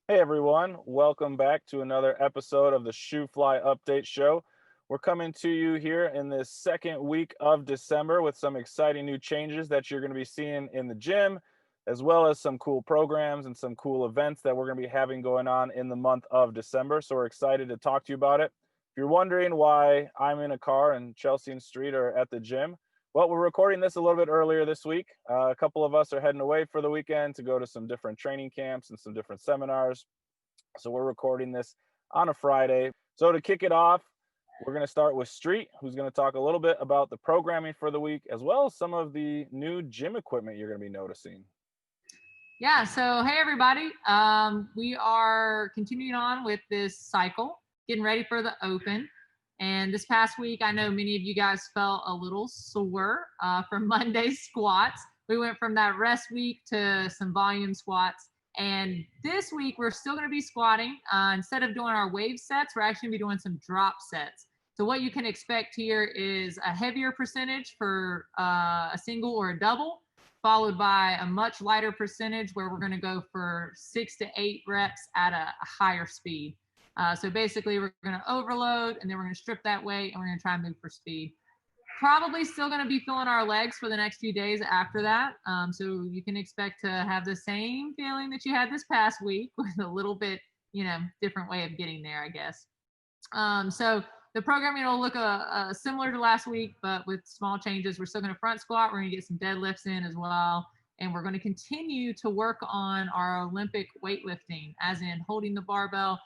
Hey everyone, welcome back to another episode of the Shoofly Update Show. We're coming to you here in this second week of December with some exciting new changes that you're going to be seeing in the gym, as well as some cool programs and some cool events that we're going to be having going on in the month of December. So we're excited to talk to you about it. If you're wondering why I'm in a car and Chelsea and Street are at the gym, well, we're recording this a little bit earlier this week. A couple of us are heading away for the weekend to go to some different training camps and some different seminars. So we're recording this on a Friday. So to kick it off, we're going to start with Street, who's going to talk a little bit about the programming for the week, as well as some of the new gym equipment you're going to be noticing. Yeah, so hey everybody. We are continuing on with this cycle, getting ready for the open. And this past week, I know many of you guys felt a little sore from Monday squats. We went from that rest week to some volume squats. And this week, we're still going to be squatting. Instead of doing our wave sets, we're actually going to be doing some drop sets. So what you can expect here is a heavier percentage for a single or a double, followed by a much lighter percentage where we're going to go for 6 to 8 reps at a higher speed. So basically, we're going to overload, and then we're going to strip that weight, and we're going to try and move for speed. Probably still going to be feeling our legs for the next few days after that. So you can expect to have the same feeling that you had this past week with a little bit, different way of getting there, I guess. So the programming will look similar to last week, but with small changes. We're still going to front squat. We're going to get some deadlifts in as well. And we're going to continue to work on our Olympic weightlifting, as in holding the barbell,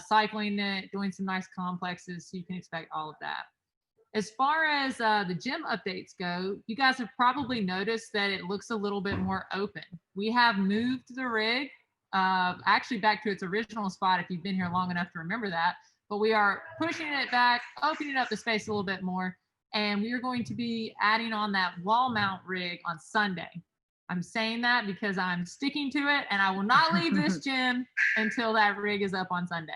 cycling it, doing some nice complexes. So you can expect all of that. As far as the gym updates go, you guys have probably noticed that it looks a little bit more open. We have moved the rig actually back to its original spot, if you've been here long enough to remember that. But we are pushing it back, opening up the space a little bit more. And we are going to be adding on that wall mount rig on Sunday. I'm saying that because I'm sticking to it, and I will not leave this gym until that rig is up on Sunday.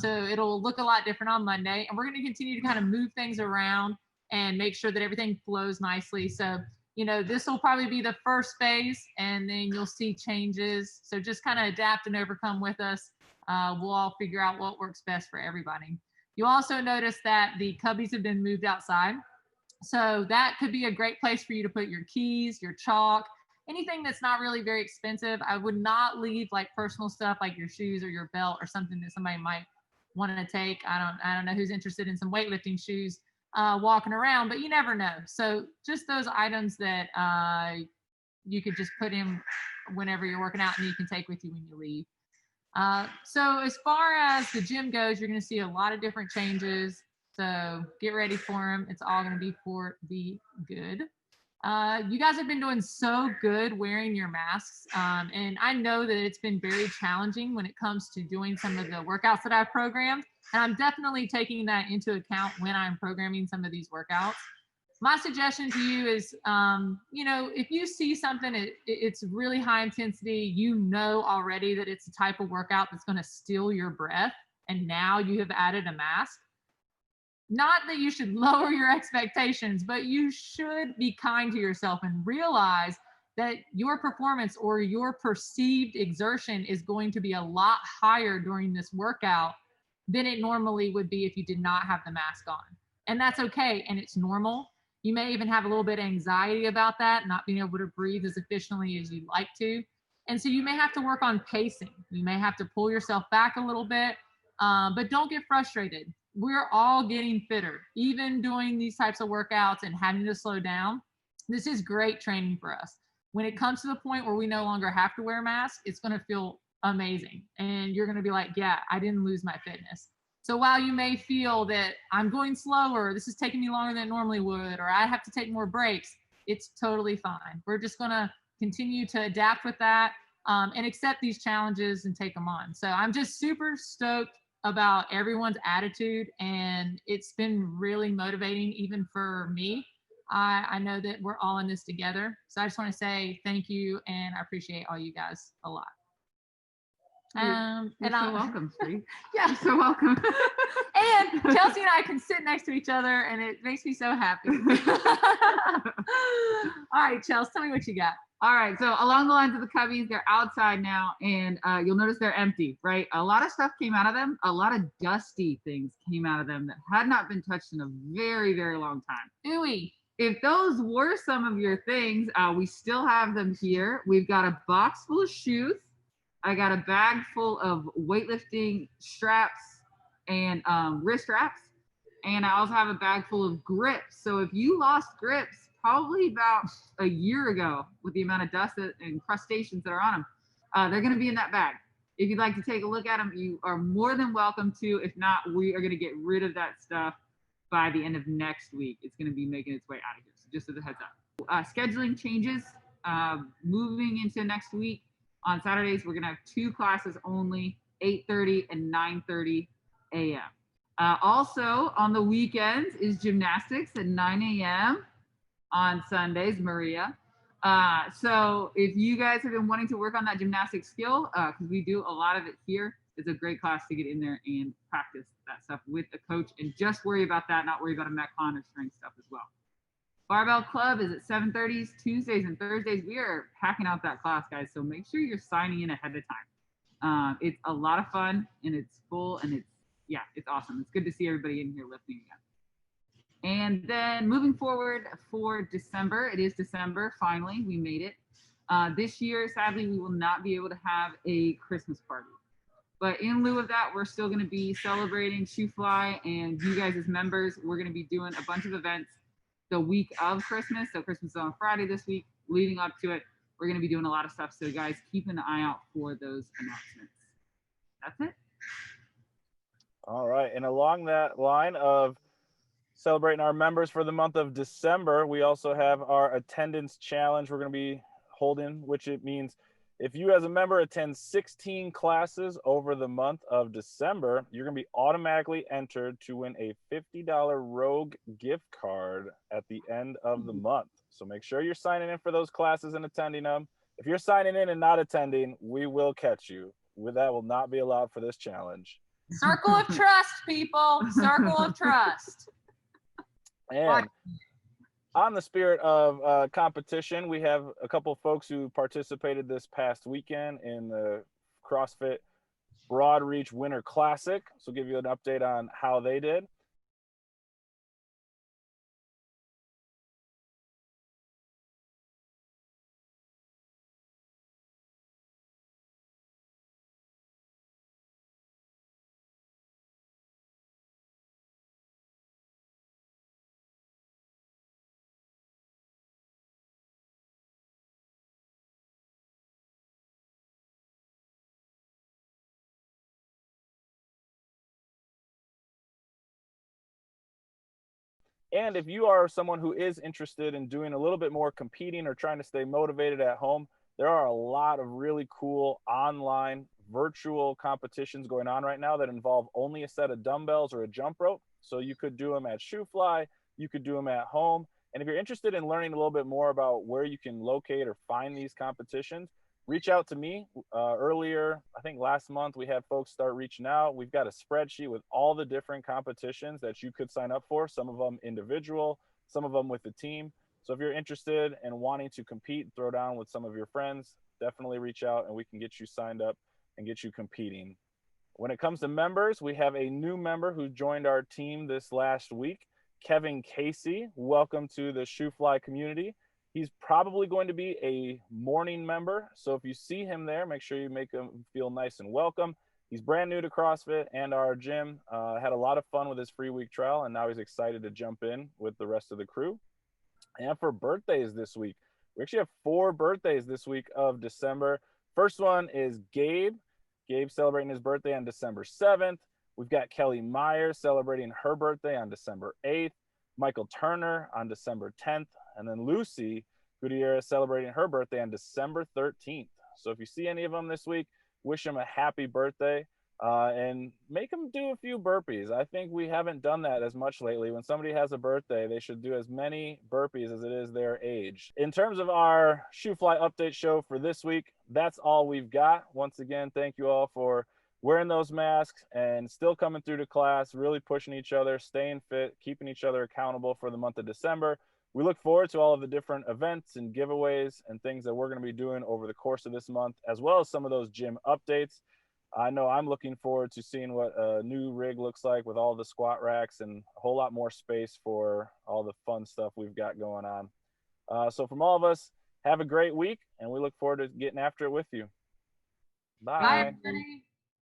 So it'll look a lot different on Monday, and we're going to continue to kind of move things around and make sure that everything flows nicely. So, this will probably be the first phase, and then you'll see changes. So just kind of adapt and overcome with us. We'll all figure out what works best for everybody. You'll also notice that the cubbies have been moved outside. So that could be a great place for you to put your keys, your chalk, anything that's not really very expensive. I would not leave like personal stuff like your shoes or your belt or something that somebody might want to take. I don't know who's interested in some weightlifting shoes walking around, but you never know. So just those items that you could just put in whenever you're working out and you can take with you when you leave. So as far as the gym goes, you're going to see a lot of different changes. So get ready for them. It's all going to be for the good. You guys have been doing so good wearing your masks. And I know that it's been very challenging when it comes to doing some of the workouts that I've programmed. And I'm definitely taking that into account when I'm programming some of these workouts. My suggestion to you is, if you see something, it's really high intensity, already that it's a type of workout that's going to steal your breath, and now you have added a mask. Not that you should lower your expectations, but you should be kind to yourself and realize that your performance or your perceived exertion is going to be a lot higher during this workout than it normally would be if you did not have the mask on. And that's okay, and it's normal. You may even have a little bit of anxiety about that, not being able to breathe as efficiently as you'd like to. And so you may have to work on pacing. You may have to pull yourself back a little bit, but don't get frustrated. We're all getting fitter, even doing these types of workouts and having to slow down. This is great training for us. When it comes to the point where we no longer have to wear masks, it's going to feel amazing. And you're going to be like, yeah, I didn't lose my fitness. So while you may feel that I'm going slower, this is taking me longer than it normally would, or I have to take more breaks, it's totally fine. We're just going to continue to adapt with that and accept these challenges and take them on. So I'm just super stoked about everyone's attitude, and it's been really motivating even for me. I know that we're all in this together. So I just want to say thank you, and I appreciate all you guys a lot. You're so welcome, Steve. Yeah, you're so welcome. And Chelsea and I can sit next to each other, and it makes me so happy. All right, Chelsea, tell me what you got. All right, so along the lines of the cubbies, they're outside now, and you'll notice they're empty, right? A lot of stuff came out of them. A lot of dusty things came out of them that had not been touched in a very, very long time. Ooey. If those were some of your things, we still have them here. We've got a box full of shoes. I got a bag full of weightlifting straps and wrist wraps. And I also have a bag full of grips. So if you lost grips probably about a year ago with the amount of dust and crustaceans that are on them, they're going to be in that bag. If you'd like to take a look at them, you are more than welcome to. If not, we are going to get rid of that stuff by the end of next week. It's going to be making its way out of here. So just as a heads up. Scheduling changes. Moving into next week, on Saturdays, we're going to have 2 classes only, 8:30 and 9:30 a.m. Also, on the weekends is gymnastics at 9 a.m. on Sundays, Maria. So if you guys have been wanting to work on that gymnastic skill, because we do a lot of it here, it's a great class to get in there and practice that stuff with a coach and just worry about that, not worry about a Metcon or strength stuff as well. Barbell Club is at 7:30 Tuesdays and Thursdays. We are packing out that class, guys, so make sure you're signing in ahead of time. It's a lot of fun, and it's full, and it's awesome. It's good to see everybody in here lifting again. And then moving forward for December, it is December, finally, we made it. This year, sadly, we will not be able to have a Christmas party. But in lieu of that, we're still gonna be celebrating Shoofly, and you guys as members, we're gonna be doing a bunch of events the week of Christmas. So Christmas is on Friday this week, leading up to it. We're gonna be doing a lot of stuff. So guys, keep an eye out for those announcements. That's it. All right, and along that line of celebrating our members for the month of December, we also have our attendance challenge we're going to be holding, which it means if you as a member attend 16 classes over the month of December, you're going to be automatically entered to win a $50 Rogue gift card at the end of the month. So make sure you're signing in for those classes and attending them. If you're signing in and not attending, we will catch you. That will not be allowed for this challenge. Circle of trust, people. Circle of trust. And on the spirit of competition, we have a couple of folks who participated this past weekend in the CrossFit BROADREACH Winter Classic. So I'll give you an update on how they did. And if you are someone who is interested in doing a little bit more competing or trying to stay motivated at home, there are a lot of really cool online virtual competitions going on right now that involve only a set of dumbbells or a jump rope. So you could do them at Shoofly, you could do them at home. And if you're interested in learning a little bit more about where you can locate or find these competitions, reach out to me. Earlier, I think last month, we had folks start reaching out. We've got a spreadsheet with all the different competitions that you could sign up for, some of them individual, some of them with the team. So if you're interested in wanting to compete, throw down with some of your friends, definitely reach out and we can get you signed up and get you competing. When it comes to members, we have a new member who joined our team this last week, Kevin Casey. Welcome to the Shoofly community. He's probably going to be a morning member. So if you see him there, make sure you make him feel nice and welcome. He's brand new to CrossFit and our gym. Had a lot of fun with his free week trial, and now he's excited to jump in with the rest of the crew. And for birthdays this week, we actually have 4 birthdays this week of December. First one is Gabe. Gabe celebrating his birthday on December 7th. We've got Kelly Myers celebrating her birthday on December 8th. Michael Turner on December 10th. And then Lucy Gutierrez celebrating her birthday on December 13th. So if you see any of them this week, wish them a happy birthday and make them do a few burpees. I think we haven't done that as much lately. When somebody has a birthday, they should do as many burpees as it is their age. In terms of our Shoofly update show for this week, that's all we've got. Once again, thank you all for wearing those masks and still coming through to class, really pushing each other, staying fit, keeping each other accountable for the month of December. we look forward to all of the different events and giveaways and things that we're going to be doing over the course of this month, as well as some of those gym updates. I know I'm looking forward to seeing what a new rig looks like with all the squat racks and a whole lot more space for all the fun stuff we've got going on. So from all of us, have a great week, and we look forward to getting after it with you. Bye. Bye, everybody.